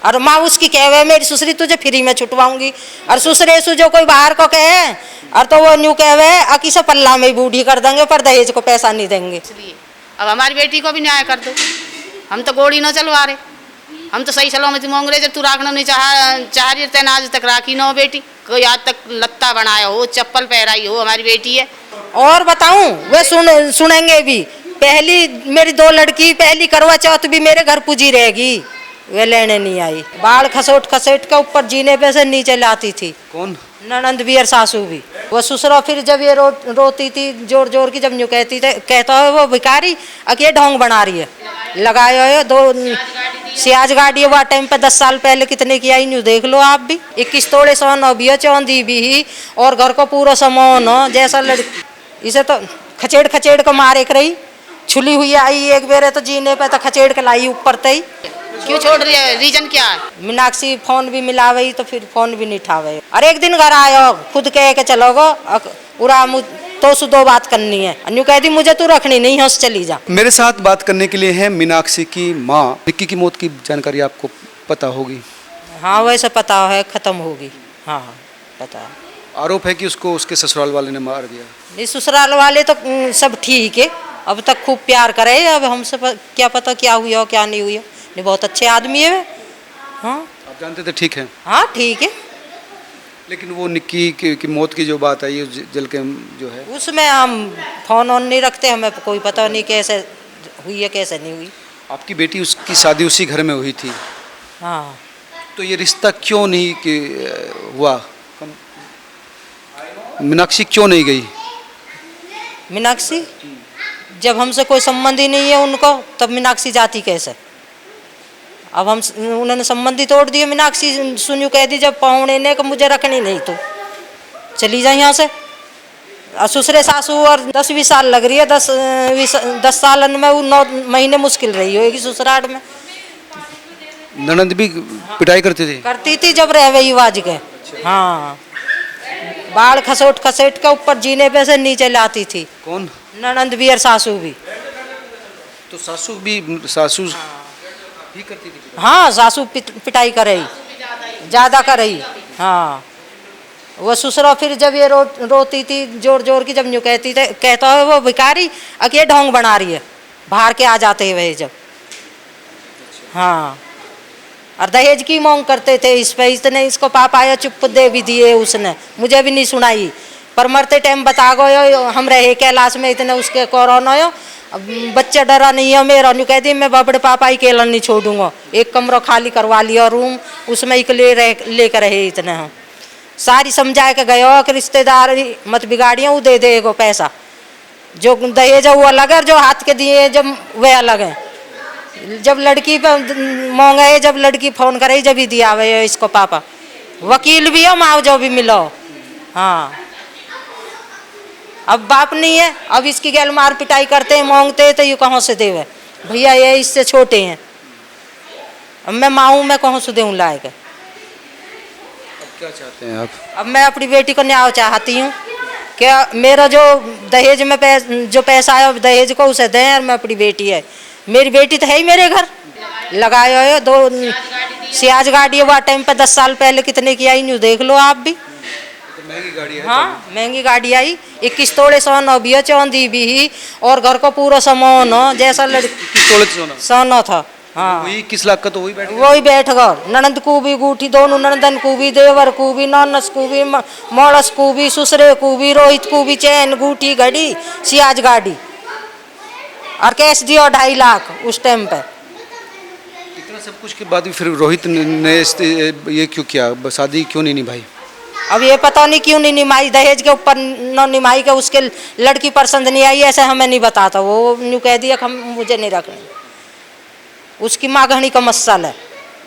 और माँ उसकी कहे मेरी ससुरी तुझे फ्री में छुटवाऊंगी, और ससुरे सु जो कोई बाहर को कहे और तो वो न्यू कहे अकी से पल्ला में बूढ़ी कर देंगे पर दहेज को पैसा नहीं देंगे। इसलिए अब हमारी बेटी को भी न्याय कर दो, हम तो गोड़ी न चलवा रहे, हम तो सही सलामती मांग रहे। जब तू राखना नहीं चाह रही तेन आज तक राखी न हो बेटी, कोई आज तक लत्ता बनाया हो, चप्पल पहराई हो, हमारी बेटी है। और बताऊं वे सुनेंगे भी। पहली मेरी 2 लड़की पहली करवा चौथ भी मेरे घर पूजी रहेगी, वे लेने नहीं आई। बाल खसोट खसेट के ऊपर जीने पे से नीचे लाती थी। कौन? ननंद भी और सासू भी। वो ससुरा फिर जब ये रोती थी जोर जोर की, जब यूँ कहती थे कहता है वो भिखारी अके ढोंग बना रही है, लगाए हुए 2 सियाज गाड़ी है। वह टाइम पे 10 साल पहले कितने की आई न्यू देख लो आप भी। 21 तोड़े सोना भी है, चांदी भी ही, और घर को पूरा सामान जैसा लड़की। इसे तो खचेड़ खचेड़ को मारे कर रही, छुली हुई आई एक बेरे तो जीने पे तो खचेड़ के लाई ऊपर तई। क्यों छोड़ रही है, रीजन क्या है? मीनाक्षी फोन भी मिलावे तो फिर फोन भी नहीं उठावे। और एक दिन घर आयो खुद कह के चलोगो पूरा तो सु 2 बात करनी है, अन्यू कह दी मुझे तू रखनी नहीं है, चली जा। मेरे साथ बात करने के लिए है मीनाक्षी की माँ। निक्की की मौत की जानकारी आपको पता होगी? हाँ वैसे पता है, खत्म होगी। हाँ पता है। आरोप है कि उसको उसके ससुराल वाले ने मार दिया। इस ससुराल वाले तो सब ठीक है, अब तक खूब प्यार करे। अब हमसे क्या पता क्या हुआ क्या नहीं हुआ। नहीं बहुत अच्छे आदमी है वे। हाँ आप जानते थे? ठीक है। हाँ ठीक है। लेकिन वो निक्की की मौत की जो बात आई जल के जो है, उसमें हम फोन ऑन नहीं रखते, हमें कोई पता नहीं कैसे हुई है कैसे नहीं हुई। आपकी बेटी उसकी शादी उसी घर में हुई थी, हाँ तो ये रिश्ता क्यों नहीं हुआ? मीनाक्षी क्यों नहीं गई? मीनाक्षी जब हमसे कोई संबंध ही नहीं है उनको, तब मीनाक्षी जाती कैसे? अब हम उन्होंने संबंधी तोड़ दिए। मीनाक्षी सुनियो कह दी जब पहुँने ने कि मुझे रखनी नहीं, तो चली जाए यहाँ से। ससुरे सासू और 10-20 साल लग रही है, 10 साल में वो 9 महीने मुश्किल रही होगी ससुराल में। ननद भी पिटाई करती थी जब रह गई वाज के। हाँ बाल खसोट खसेट के ऊपर जीने पे से नीचे लाती थी। कौन? ननंद भी और सासू भी। तो सासू ही करती थी? हाँ सासू पिटाई कर रही, ज़्यादा कर रही। हाँ वो ससुरा फिर जब ये रोती थी जोर जोर की, जब यूँ कहती थे कहता है वो भिखारी अके ढोंग बना रही है, बाहर के आ जाते हैं वही जब। हाँ और दहेज की मांग करते थे इस पे, इतने इसको पापा आया चुप दे भी दिए उसने, मुझे भी नहीं सुनाई। पर मरते टाइम बता गयो हम रहे कैलाश में, इतने उसके कोरोना हो। बच्चा डरा नहीं है मेरा, न्यू कह दी मैं बबड़े पापा ही केला नहीं छोड़ूंगा। एक कमरा खाली करवा लिया रूम, उसमें एक लेकर रहे इतने। हम सारी समझा के गए हो कि रिश्तेदार मत बिगाड़िए, वो दे देगो पैसा। जो दहेज वो अलग है, जो हाथ के दिए जब वे अलग है। जब लड़की पे मांगे, जब लड़की फोन करे जब ही दिया हुए इसको पापा। वकील भी हो माँ जो भी मिलो। हाँ अब बाप नहीं है, अब इसकी गैल मार पिटाई करते हैं मांगते हैं, तो ये कहाँ से देवे भैया, ये इससे छोटे हैं। अब मैं माँ हूँ, मैं कहाँ से दूँ लायक। अब क्या चाहते हैं आप? अब मैं अपनी बेटी को न्याय चाहती हूँ कि मेरा जो दहेज में जो पैसा आया दहेज को उसे दें, और मैं अपनी बेटी है, मेरी बेटी तो है ही मेरे घर। लगाए हुए 2 सियाज गाड़ी है। वह टाइम पे 10 साल पहले कितने की आई न्यू देख लो आप भी। महंगी गाड़ी है। हाँ महंगी गाड़ी आई। 21 तोड़े सोना भी है, चांदी भी ही, और घर को पूरा सामान जैसा लड़की सोना था। हाँ वही 21 लाख का तो वही बैठ गए। ननद को भी गूठी, दोनों ननदन को भी, देवर को भी, ननस को भी, मोड़स को भी, ससुरे को भी, रोहित को भी, चैन गूठी घड़ी सियाज गाड़ी, और कैश दियो 2.5 लाख उस टाइम पे। इतना सब कुछ के बाद भी फिर रोहित ने ये क्यों किया, शादी क्यों नहीं निभाई? अब ये पता नहीं क्यों नहीं निभाई, दहेज के ऊपर न निभाई के उसके लड़की पसंद नहीं आई, ऐसे हमें नहीं बताता। वो न्यू कह दिया हम मुझे नहीं रखनी। उसकी माँ घनी का मसल है,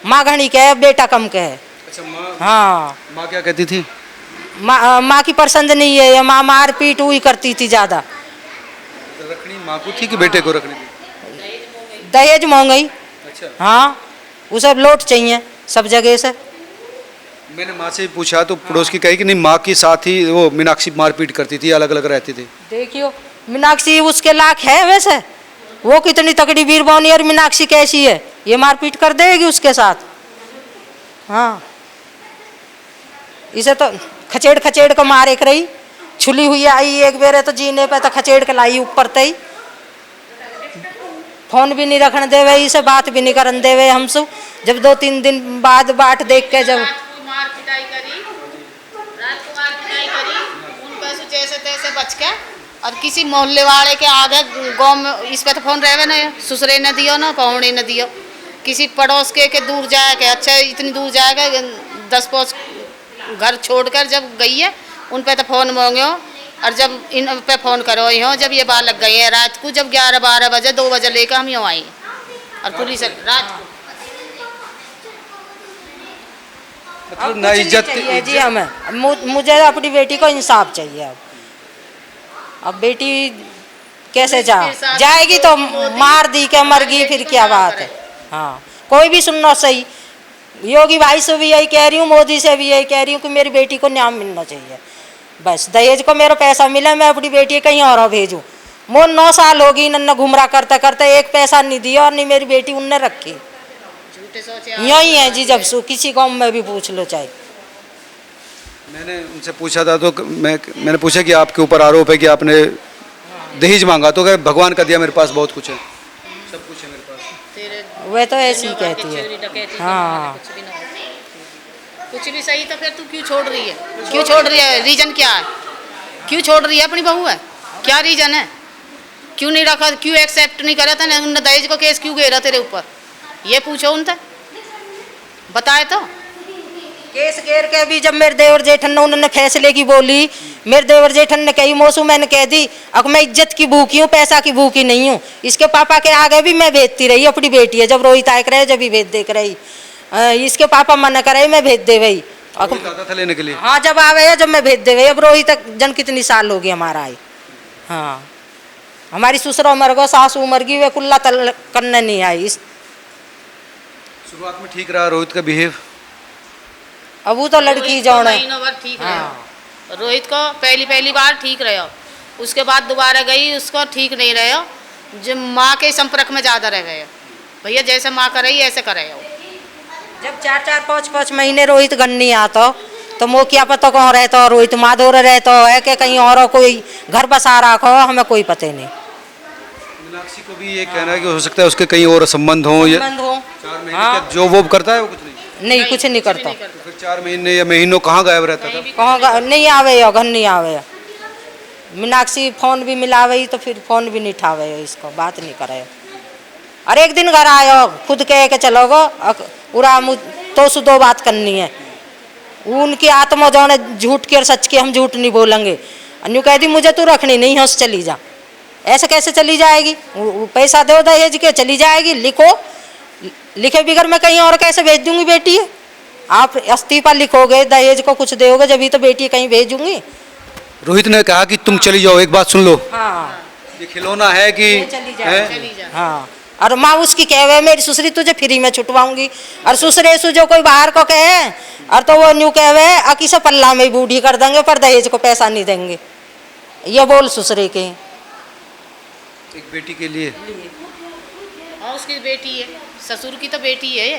माँ घनी के है, बेटा कम के है। अच्छा माँ? हाँ माँ क्या कहती थी? माँ की पसंद नहीं है, ये माँ मार पीट हुई करती थी ज़्यादा। रखनी माँ को थी कि बेटे को रखनी थी? दहेज मांग गई। अच्छा हाँ उसे लौट चाहिए सब जगह से। मैंने माँ से पूछा तो पड़ोस की कही कि नहीं, माँ के साथ ही वो मीनाक्षी मारपीट करती थी, अलग अलग रहती थी। देखियो मीनाक्षी उसके लाख है वैसे, वो कितनी तगड़ी वीरबानी, और मीनाक्षी कैसी है, ये मारपीट कर देगी उसके साथ। हाँ, इसे तो खचेड़ खचेड़ को मारे कर रही, छुली हुई आई एक बेरे तो जीने पे तो खचेड़ के लाई ऊपर तई, फोन भी नहीं रखने देवे, इसे बात भी नहीं करने देवे हमसे। जब 2-3 दिन बाद बाट देख के जब रात को मार पिटाई करी, उन पैसों जैसे तैसे बच के, और किसी मोहल्ले वाले के आगे गाँव में इस पे तो फोन रहे ना, ससुरे न दियो ना पौने न दियो, किसी पड़ोस के दूर जाएगा, अच्छा इतनी दूर जाएगा 10-5 घर छोड़कर जब गई है उन पे तो फोन मांगे हो, और जब इन पे फोन करो हो जब ये बात लग गई है रात को, जब 11-12 बजे 2 बजे लेकर हम यहाँ आए, और पुलिस रात को मतलब ना इज्जत चाहिए जी हमें। मुझे अपनी बेटी को इंसाफ चाहिए। अब बेटी कैसे जाएगी तो मार दी के मर गई, फिर क्या बात है। हाँ, कोई भी सुनना सही, योगी भाई से भी यही कह रही हूँ, मोदी से भी यही कह रही हूँ कि मेरी बेटी को न्याय मिलना चाहिए। बस दहेज को मेरा पैसा मिला, मैं अपनी बेटी कहीं और भेजूँ। मोन 9 साल होगी नन्ना घुमरा करते करते, एक पैसा नहीं दिया और नहीं मेरी बेटी उनने रखी। यही है जी, जब किसी गाँव में भी पूछ लो चाहे। मैंने उनसे पूछा था तो मैंने पूछा कि आपके ऊपर आरोप है कि आपने दहेज मांगा, तो क्या भगवान का दिया मेरे पास बहुत कुछ है, सब कुछ है मेरे पास। वह तो ऐसी ही कहती है। हाँ, कुछ भी सही, तो फिर तू क्यों छोड़ रही है, क्यों छोड़ रही है, रीजन क्या है, क्यों छोड़ रही है, अपनी बहू है, क्या रीजन है, क्यों नहीं रखा, क्यों एक्सेप्ट नहीं करा था, उन्होंने दहेज को केस क्यों घेरा तेरे ऊपर, ये पूछो उनसे, बताए तो। केस घेर के भी जब मेरे देवर जेठन ने उन्होंने फैसले की बोली, मेरे देवर जेठन ने कही मौसू मैंने कह दी अब मैं इज्जत की भूखी हूँ, पैसा की भूखी नहीं हूँ। इसके पापा के आगे भी मैं भेजती रही, अपनी बेटी है, जब रोहित आयक रहे जब भी भेज देख रही, इसके पापा मना करे मैं भेज दे भाई, था लेने के लिए। हाँ, जब आवे जब मैं भेज दे भाई। अब रोहित तक जन कितनी साल होगी हमारा आई। हाँ, हमारी ससुर मर गो, सासू मर गई, वे कुल्ला तल करने नहीं आई। शुरुआत में ठीक रहा रोहित का बिहेव, अब वो तो लड़की जौन है। महीनों भर ठीक रहा रोहित को, पहली बार ठीक रहे, उसके बाद दोबारा गई, उसको ठीक नहीं रहे, जो माँ के संपर्क में ज़्यादा रह गए। भैया जैसे माँ कर रही ऐसे करे हो। जब 4-5 महीने रोहित घर नहीं आता तो मो क्या पता कौन रहता, रोहित माधोर रहता है कि कहीं और कोई घर बसा रखा हो, हमें कोई पता नहीं। मीनाक्षी को भी ये कहना है कि हो सकता है उसके कहीं और संबंध हो, या 4 महीने हाँ। क्या जो वो करता है वो कुछ नहीं कुछ नहीं करता। तो फिर 4 महीने या महीनों कहाँ गायब रहता था, कहाँ नहीं आवे, घर नहीं आवे। मीनाक्षी फोन भी मिलावे तो फिर फोन भी नहीं उठावे, इसको बात नहीं करे। और एक दिन घर आयो खुद कह के चलो गो, पूरा तो सु 2 बात करनी है। उनकी आत्मा जो है झूठ की और सच की, हम झूठ नहीं बोलेंगे। अन्यू कह दी मुझे तू रखनी नहीं है, उससे चली जा। ऐसे कैसे चली जाएगी, पैसा दो दहेज के चली जाएगी, लिखो, लिखे बिगर मैं कहीं और कैसे भेज दूंगी बेटी। आप इस्तीफा लिखोगे, दहेज को कुछ दोगे जब तो बेटी कहीं भेजूंगी। रोहित ने कहा कि तुम चली जाओ, एक बात सुन लो, हाँ, ये खिलौना है कि चली है? जा। हाँ, और माँ उसकी कहे मेरी ससुरी तुझे फ्री में छुटवाऊंगी, और ससुरे सु जो कोई बाहर को कहे और तो वो न्यू कहे अकी से पल्ला में बूढ़ी कर देंगे पर दहेज को पैसा नहीं देंगे, ये बोल ससुरे के। एक बेटी के लिए, हाँ उसकी बेटी है, ससुर की तो बेटी है।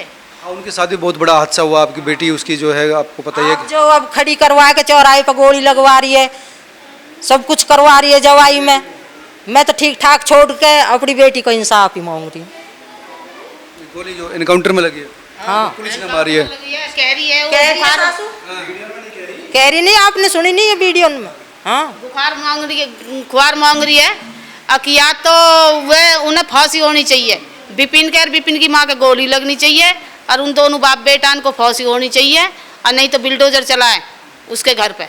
हाँ, उनके साथ भी बहुत बड़ा हादसा हुआ, आपकी बेटी उसकी जो है आपको पता ही है जो अब खड़ी करवा के चौराहे पर गोली लगवा रही है, सब कुछ करवा रही है जवाई में। मैं तो ठीक ठाक छोड़ के अपनी बेटी को इंसाफ ही मांग रही हूँ। गोली जो एनकाउंटर में लगी है, हाँ, पुलिस ने मारी है, कह रही है कह रही नहीं, आपने सुनी नहीं है वीडियो में। हाँ, बुखार मांग रही है, या तो वह उन्हें फांसी होनी चाहिए, विपिन की माँ के गोली लगनी चाहिए, और उन दोनों बाप बेटा को फांसी होनी चाहिए, और नहीं तो बिल्डोजर चलाए उसके घर पे।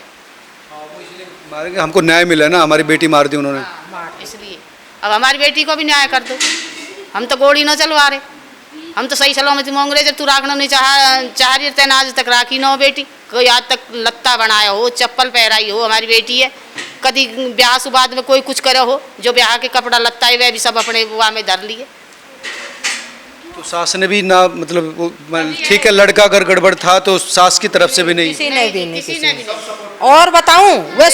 मारेंगे, हमको न्याय मिला ना, हमारी बेटी मार दी उन्होंने, इसलिए अब हमारी बेटी को भी न्याय कर दो। हम तो गोली न चलवा रहे, हम तो सही सलामती मांग रहे। जब तू राखना नहीं चाह रही तेन आज तक राखी न हो बेटी, कोई आज तक लत्ता बनाया हो, चप्पल पहराई हो, हमारी बेटी है। कभी ब्याह सुबाद में कोई कुछ करे हो, जो ब्याह के कपड़ा लत्ता है वह भी सब अपने बुआ में धर लिए। तो सास ने भी ना, मतलब ठीक है, लड़का अगर गड़बड़ था तो सास की तरफ से भी नहीं, किसी ने भी नहीं। और बताऊं वे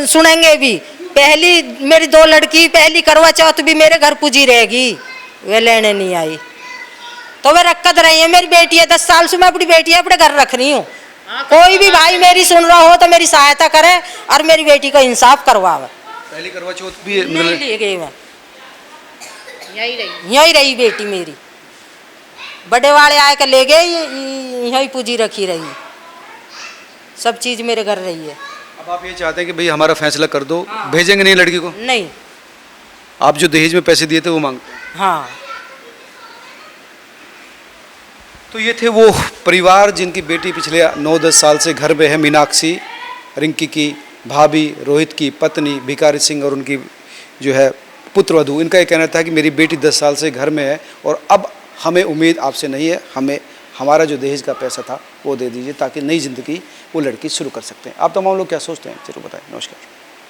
सुनेंगे भी। पहली मेरी 2 लड़की, पहली करवा चौथ भी मेरे घर पूजी रहेगी, वे लेने नहीं आई। तो वे रखत रही है। मेरी बेटी है, 10 साल से मैं अपनी बेटी है अपने घर रख रही हूँ। कोई भी भाई मेरी सुन रहा हो तो मेरी सहायता करे और मेरी बेटी को इंसाफ करवावे। पहली करवा चौथ भी नहीं मतलब ले गई मैं, यही रही। यहीं रही बेटी मेरी, बड़े वाले आए के ले गए, यहीं पूजी रखी रही, सब चीज मेरे घर रही है। अब आप ये चाहते हैं कि भाई हमारा फैसला कर दो, भेजेंगे नहीं लड़की को? नहीं। आप जो दहेज में पैसे दिए थे वो मांगते हैं? हाँ। तो ये थे वो परिवार जिनकी बेटी पिछले 9-10 साल से घर में है। मीनाक्षी, रिंकी की भाभी, रोहित की पत्नी, भिखारी सिंह और उनकी जो है पुत्रवधू। इनका ये कहना था कि मेरी बेटी 10 साल से घर में है और अब हमें उम्मीद आपसे नहीं है, हमें हमारा जो दहेज का पैसा था वो दे दीजिए ताकि नई ज़िंदगी वो लड़की शुरू कर सकते हैं। आप तमाम लोग क्या सोचते हैं जरूर बताएं। नमस्कार।